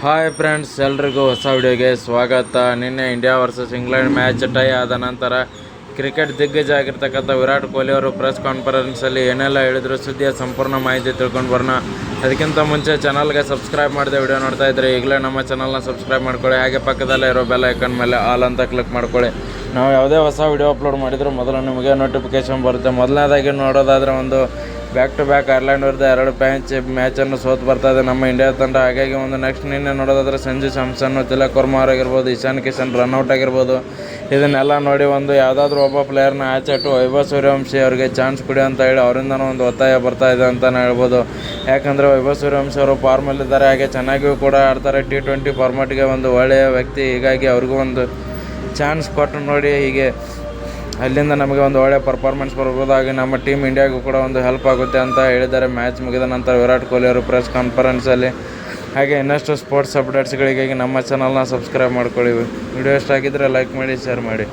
Hi friends, ಎಲ್ರಿಗೂ ಹೊಸ ವಿಡಿಯೋಗೆ ಸ್ವಾಗತ. ನಿನ್ನೆ India versus England match tie ಆದ ನಂತರ ಕ್ರಿಕೆಟ್ ದಿಗ್ಗಜ ಆಗಿರ್ತಕ್ಕಂಥ ವಿರಾಟ್ ಕೊಹ್ಲಿ ಅವರು ಪ್ರೆಸ್ ಕಾನ್ಫರೆನ್ಸಲ್ಲಿ ಏನೆಲ್ಲ ಹೇಳಿದ್ರು ಸುದ್ದಿಯ ಸಂಪೂರ್ಣ ಮಾಹಿತಿ ತಿಳ್ಕೊಂಡು ಬರೋಣ. ಅದಕ್ಕಿಂತ ಮುಂಚೆ ಚಾನಲ್ಗೆ ಸಬ್ಸ್ಕ್ರೈಬ್ ಮಾಡಿದೆ ವಿಡಿಯೋ ನೋಡ್ತಾ ಇದ್ದರೆ ಈಗಲೇ ನಮ್ಮ ಚಾನಲ್ನ ಸಬ್ಸ್ಕ್ರೈಬ್ ಮಾಡ್ಕೊಳ್ಳಿ. ಹಾಗೆ ಪಕ್ಕದಲ್ಲೇ ಇರೋ ಬೆಲ್ ಐಕನ್ ಮೇಲೆ ಆಲ್ ಅಂತ ಕ್ಲಿಕ್ ಮಾಡ್ಕೊಳ್ಳಿ. ನಾವು ಯಾವುದೇ ಹೊಸ ವಿಡಿಯೋ ಅಪ್ಲೋಡ್ ಮಾಡಿದರೂ ಮೊದಲು ನಿಮಗೆ ನೋಟಿಫಿಕೇಷನ್ ಬರುತ್ತೆ. ಮೊದಲನೇದಾಗಿ ನೋಡೋದಾದರೆ ಒಂದು ಬ್ಯಾಕ್ ಟು ಬ್ಯಾಕ್ ಐರ್ಲೆಂಡ್ ವಿರುದ್ಧ 2 ಮ್ಯಾಚನ್ನು ಸೋತು ಬರ್ತಾಯಿದೆ ನಮ್ಮ ಇಂಡಿಯಾ ತಂಡ. ಹಾಗಾಗಿ ನೆಕ್ಸ್ಟ್ ನಿನ್ನೆ ನೋಡೋದಾದರೆ ಸಂಜು ಸ್ಯಾಮ್ಸನ್, ತಿಲಕ್ ವರ್ಮಾ ಆಗಿರ್ಬೋದು, ಇಶಾನ್ ಕಿಶನ್ ರನ್ಔಟ್ ಆಗಿರ್ಬೋದು. ಇದನ್ನೆಲ್ಲ ನೋಡಿ ಯಾವುದಾದ್ರೂ ಒಬ್ಬ ಪ್ಲೇಯರ್ನ ಆಚೆಟ್ಟು ವೈಭವ್ ಸೂರ್ಯವಂಶಿ ಅವರಿಗೆ ಚಾನ್ಸ್ ಕೊಡಿ ಅಂತ ಹೇಳಿ ಅವರಿಂದನೂ ಒಂದು ಒತ್ತಾಯ ಬರ್ತಾಯಿದೆ ಅಂತಲೇ ಹೇಳ್ಬೋದು. ಯಾಕಂದರೆ ವೈಭವ್ ಸೂರ್ಯವಂಶಿ ಅವರು ಫಾರ್ಮಲ್ಲಿದ್ದಾರೆ, ಹಾಗೆ ಚೆನ್ನಾಗಿಯೂ ಕೂಡ ಆಡ್ತಾರೆ. T20 ಫಾರ್ಮ್ಯಾಟ್ಗೆ ಒಂದು ಒಳ್ಳೆಯ ವ್ಯಕ್ತಿ. ಹೀಗಾಗಿ ಅವ್ರಿಗೂ ಒಂದು ಚಾನ್ಸ್ ಕೊಟ್ಟು ನೋಡಿ, ಹೀಗೆ ಅಲ್ಲಿಂದ ನಮಗೆ ಒಂದು ಒಳ್ಳೆಯ ಪರ್ಫಾರ್ಮೆನ್ಸ್ ಬರ್ಬೋದು. ಹಾಗೆ ನಮ್ಮ ಟೀಮ್ ಇಂಡಿಯಾಗೂ ಕೂಡ ಒಂದು ಹೆಲ್ಪ್ ಆಗುತ್ತೆ ಅಂತ ಹೇಳಿದ್ದಾರೆ ಮ್ಯಾಚ್ ಮುಗಿದ ನಂತರ ವಿರಾಟ್ ಕೊಹ್ಲಿ ಅವರು ಪ್ರೆಸ್ ಕಾನ್ಫರೆನ್ಸಲ್ಲಿ. ಹಾಗೆ ಇನ್ನಷ್ಟು ಸ್ಪೋರ್ಟ್ಸ್ ಅಪ್ಡೇಟ್ಸ್ಗಳಿಗಾಗಿ ನಮ್ಮ ಚಾನಲ್ನ ಸಬ್ಸ್ಕ್ರೈಬ್ ಮಾಡ್ಕೊಳ್ಳಿ. ವಿಡಿಯೋ ಇಷ್ಟ ಆಗಿದ್ದರೆ ಲೈಕ್ ಮಾಡಿ, ಶೇರ್ ಮಾಡಿ.